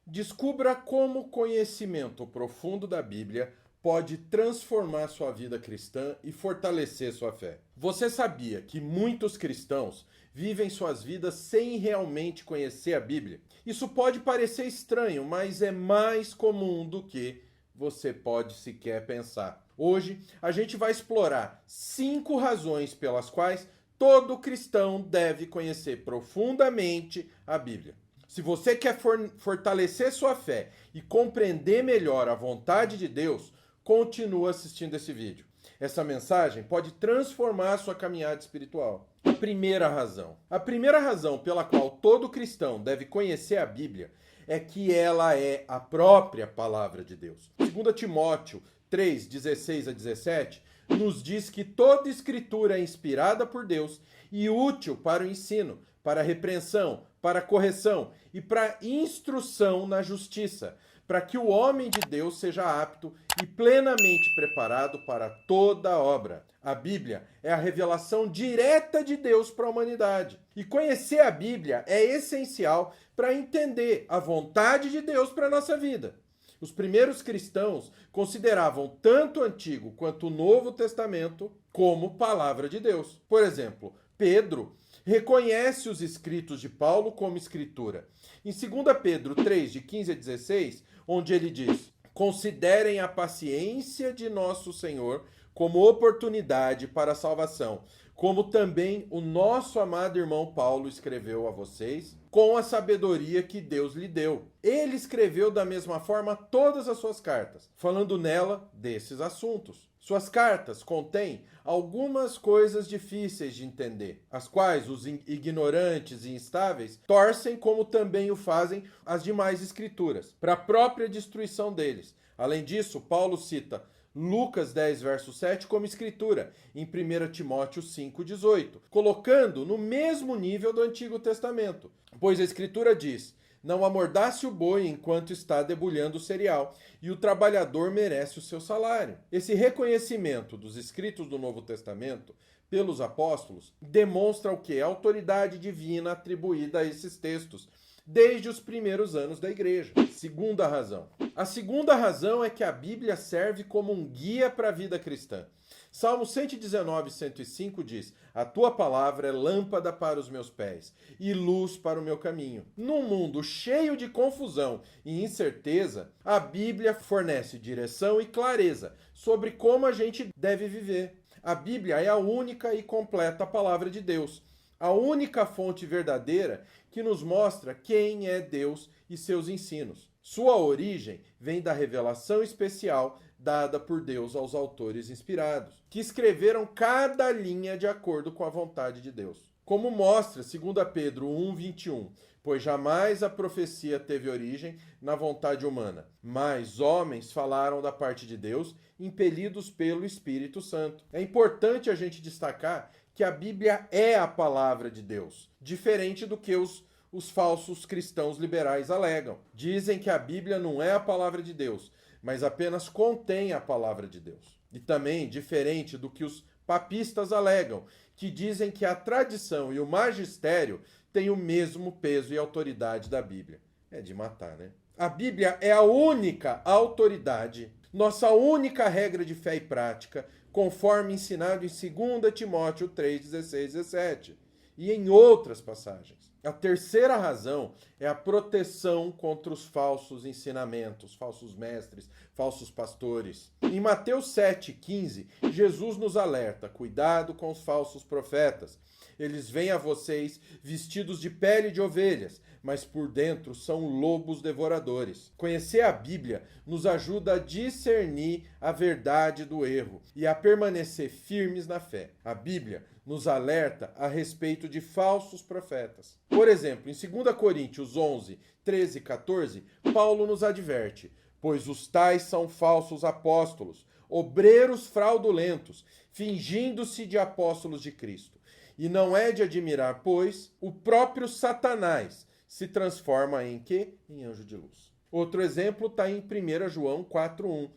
Descubra como o conhecimento profundo da Bíblia pode transformar sua vida cristã e fortalecer sua fé. Você sabia que muitos cristãos vivem suas vidas sem realmente conhecer a Bíblia? Isso pode parecer estranho, mas é mais comum do que você pode sequer pensar. Hoje a gente vai explorar 5 razões pelas quais todo cristão deve conhecer profundamente a Bíblia. Se você quer fortalecer sua fé e compreender melhor a vontade de Deus, continue assistindo esse vídeo. Essa mensagem pode transformar a sua caminhada espiritual. A primeira razão pela qual todo cristão deve conhecer a Bíblia é que ela é a própria palavra de Deus. 2 Timóteo 3, 16 a 17, nos diz que toda escritura é inspirada por Deus e útil para o ensino, para a repreensão, para a correção e para a instrução na justiça, para que o homem de Deus seja apto e plenamente preparado para toda obra. A Bíblia é a revelação direta de Deus para a humanidade. E conhecer a Bíblia é essencial para entender a vontade de Deus para a nossa vida. Os primeiros cristãos consideravam tanto o Antigo quanto o Novo Testamento como palavra de Deus. Por exemplo, Pedro reconhece os escritos de Paulo como escritura. Em 2 Pedro 3, de 15 a 16, onde ele diz: considerem a paciência de nosso Senhor como oportunidade para a salvação, como também o nosso amado irmão Paulo escreveu a vocês, com a sabedoria que Deus lhe deu. Ele escreveu da mesma forma todas as suas cartas, falando nela desses assuntos. Suas cartas contêm algumas coisas difíceis de entender, as quais os ignorantes e instáveis torcem, como também o fazem as demais escrituras, para a própria destruição deles. Além disso, Paulo cita Lucas 10, verso 7 como escritura, em 1 Timóteo 5, 18, colocando no mesmo nível do Antigo Testamento. Pois a escritura diz: não amordace o boi enquanto está debulhando o cereal, e o trabalhador merece o seu salário. Esse reconhecimento dos escritos do Novo Testamento pelos apóstolos demonstra o que? A autoridade divina atribuída a esses textos, desde os primeiros anos da igreja. Segunda razão. A segunda razão é que a Bíblia serve como um guia para a vida cristã. Salmo 119, 105 diz: a tua palavra é lâmpada para os meus pés e luz para o meu caminho. Num mundo cheio de confusão e incerteza, a Bíblia fornece direção e clareza sobre como a gente deve viver. A Bíblia é a única e completa palavra de Deus, a única fonte verdadeira que nos mostra quem é Deus e seus ensinos. Sua origem vem da revelação especial dada por Deus aos autores inspirados, que escreveram cada linha de acordo com a vontade de Deus. Como mostra 2 Pedro 1, 21, pois jamais a profecia teve origem na vontade humana, mas homens falaram da parte de Deus, impelidos pelo Espírito Santo. É importante a gente destacar que a Bíblia é a palavra de Deus, diferente do que os falsos cristãos liberais alegam. Dizem que a Bíblia não é a palavra de Deus, mas apenas contém a palavra de Deus. E também diferente do que os papistas alegam, que dizem que a tradição e o magistério têm o mesmo peso e autoridade da Bíblia. É de matar, né? A Bíblia é a única autoridade, nossa única regra de fé e prática, conforme ensinado em 2 Timóteo 3, 16, 17 e em outras passagens. A terceira razão é a proteção contra os falsos ensinamentos, falsos mestres, falsos pastores. Em Mateus 7,15, Jesus nos alerta: cuidado com os falsos profetas. Eles vêm a vocês vestidos de pele de ovelhas, mas por dentro são lobos devoradores. Conhecer a Bíblia nos ajuda a discernir a verdade do erro e a permanecer firmes na fé. A Bíblia nos alerta a respeito de falsos profetas. Por exemplo, em 2 Coríntios 11, 13 e 14, Paulo nos adverte: pois os tais são falsos apóstolos, obreiros fraudulentos, fingindo-se de apóstolos de Cristo. E não é de admirar, pois, o próprio Satanás se transforma em quê? Em anjo de luz. Outro exemplo está em 1 João 4,1,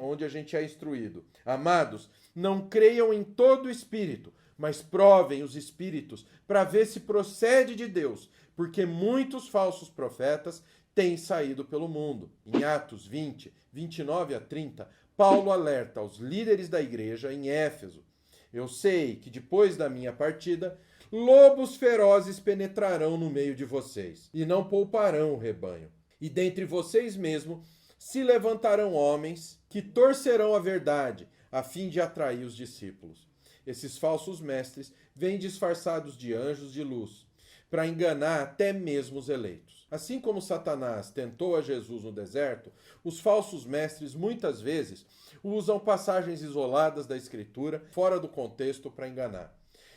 onde a gente é instruído: amados, não creiam em todo o espírito, mas provem os espíritos para ver se procede de Deus, porque muitos falsos profetas tem saído pelo mundo. Em Atos 20, 29 a 30, Paulo alerta aos líderes da igreja em Éfeso: eu sei que depois da minha partida, lobos ferozes penetrarão no meio de vocês e não pouparão o rebanho. E dentre vocês mesmos se levantarão homens que torcerão a verdade, a fim de atrair os discípulos. Esses falsos mestres vêm disfarçados de anjos de luz, para enganar até mesmo os eleitos. Assim como Satanás tentou a Jesus no deserto, os falsos mestres muitas vezes usam passagens isoladas da Escritura, fora do contexto, para enganar.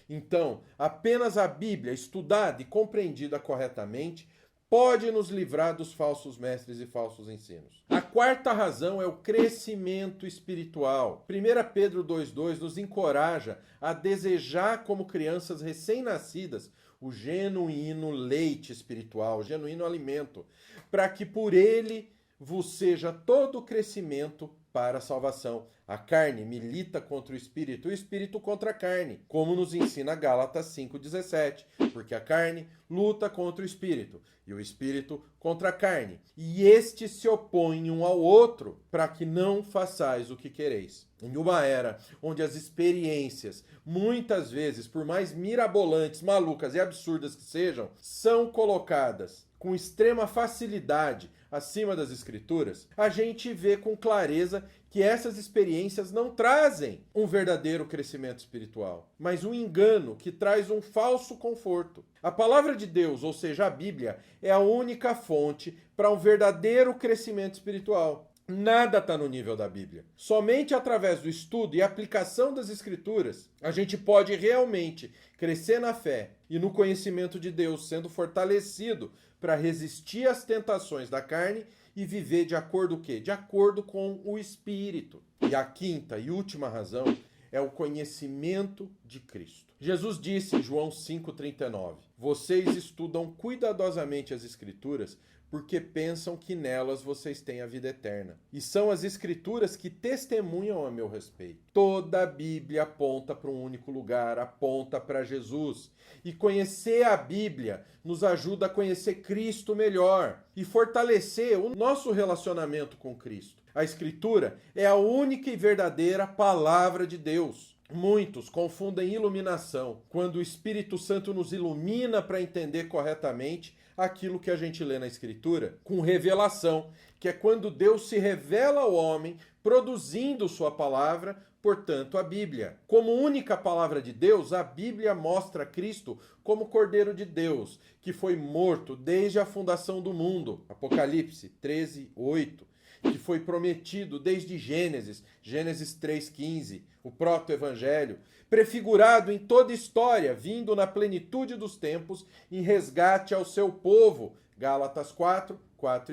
Então, apenas a Bíblia, estudada e compreendida corretamente, pode nos livrar dos falsos mestres e falsos ensinos. A quarta razão é o crescimento espiritual. 1 Pedro 2,2 nos encoraja a desejar, como crianças recém-nascidas, o genuíno leite espiritual, o genuíno alimento, para que por ele vos seja todo o crescimento para a salvação. A carne milita contra o espírito contra a carne, como nos ensina Gálatas 5,17, porque a carne luta contra o espírito, e o espírito contra a carne, e estes se opõem um ao outro, para que não façais o que quereis. Em uma era onde as experiências, muitas vezes, por mais mirabolantes, malucas e absurdas que sejam, são colocadas com extrema facilidade acima das Escrituras, a gente vê com clareza que essas experiências não trazem um verdadeiro crescimento espiritual, mas um engano que traz um falso conforto. A palavra de Deus, ou seja, a Bíblia, é a única fonte para um verdadeiro crescimento espiritual. Nada está no nível da Bíblia. Somente através do estudo e aplicação das Escrituras, a gente pode realmente crescer na fé e no conhecimento de Deus, sendo fortalecido para resistir às tentações da carne e viver de acordo com o quê? De acordo com o Espírito. E a quinta e última razão é o conhecimento de Cristo. Jesus disse em João 5,39: vocês estudam cuidadosamente as Escrituras porque pensam que nelas vocês têm a vida eterna. E são as Escrituras que testemunham a meu respeito. Toda a Bíblia aponta para um único lugar, aponta para Jesus. E conhecer a Bíblia nos ajuda a conhecer Cristo melhor e fortalecer o nosso relacionamento com Cristo. A Escritura é a única e verdadeira palavra de Deus. Muitos confundem iluminação, quando o Espírito Santo nos ilumina para entender corretamente aquilo que a gente lê na Escritura, com revelação, que é quando Deus se revela ao homem, produzindo sua palavra, portanto, a Bíblia. Como única palavra de Deus, a Bíblia mostra Cristo como Cordeiro de Deus, que foi morto desde a fundação do mundo. Apocalipse 13:8. Que foi prometido desde Gênesis 3,15, o proto-evangelho, prefigurado em toda história, vindo na plenitude dos tempos, em resgate ao seu povo, Gálatas 4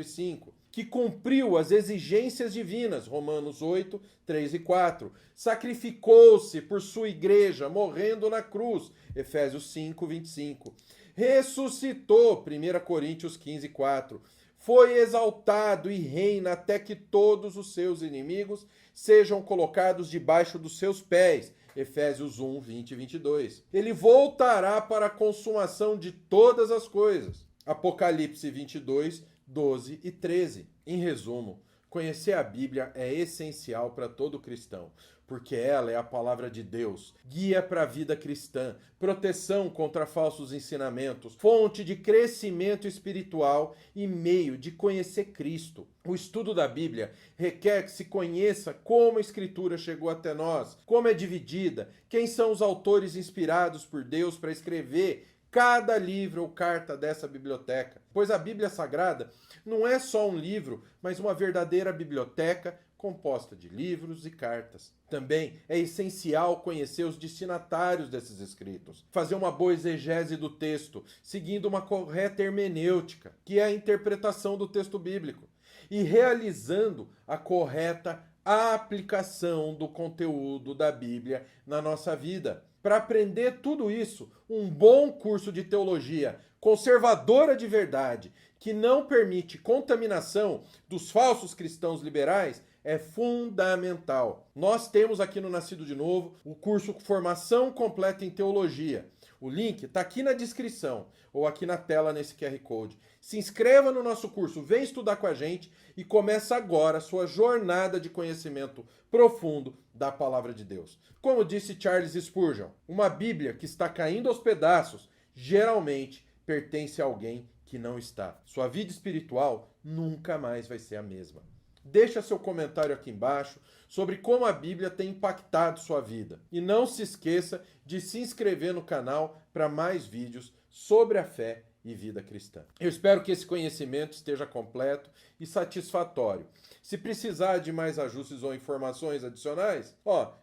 e 5, que cumpriu as exigências divinas, Romanos 8, 3 e 4, sacrificou-se por sua igreja, morrendo na cruz, Efésios 5, 25, ressuscitou, 1 Coríntios 15, 4, foi exaltado e reina até que todos os seus inimigos sejam colocados debaixo dos seus pés. Efésios 1, 20 e 22. Ele voltará para a consumação de todas as coisas. Apocalipse 22, 12 e 13. Em resumo, conhecer a Bíblia é essencial para todo cristão, porque ela é a palavra de Deus, guia para a vida cristã, proteção contra falsos ensinamentos, fonte de crescimento espiritual e meio de conhecer Cristo. O estudo da Bíblia requer que se conheça como a Escritura chegou até nós, como é dividida, quem são os autores inspirados por Deus para escrever cada livro ou carta dessa biblioteca, pois a Bíblia Sagrada não é só um livro, mas uma verdadeira biblioteca composta de livros e cartas. Também é essencial conhecer os destinatários desses escritos, fazer uma boa exegese do texto, seguindo uma correta hermenêutica, que é a interpretação do texto bíblico, e realizando a correta aplicação do conteúdo da Bíblia na nossa vida. Para aprender tudo isso, um bom curso de teologia conservadora de verdade, que não permite contaminação dos falsos cristãos liberais, é fundamental. Nós temos aqui no Nascido de Novo o curso Formação Completa em Teologia, O link está aqui na descrição ou aqui na tela nesse QR Code. Se inscreva no nosso curso, vem estudar com a gente e começa agora a sua jornada de conhecimento profundo da Palavra de Deus. Como disse Charles Spurgeon, uma Bíblia que está caindo aos pedaços geralmente pertence a alguém que não está. Sua vida espiritual nunca mais vai ser a mesma. Deixa seu comentário aqui embaixo sobre como a Bíblia tem impactado sua vida. E não se esqueça de se inscrever no canal para mais vídeos sobre a fé e vida cristã. Eu espero que esse conhecimento esteja completo e satisfatório. Se precisar de mais ajustes ou informações adicionais,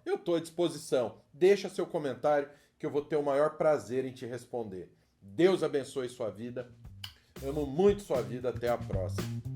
eu estou à disposição. Deixa seu comentário que eu vou ter o maior prazer em te responder. Deus abençoe sua vida. Amo muito sua vida. Até a próxima.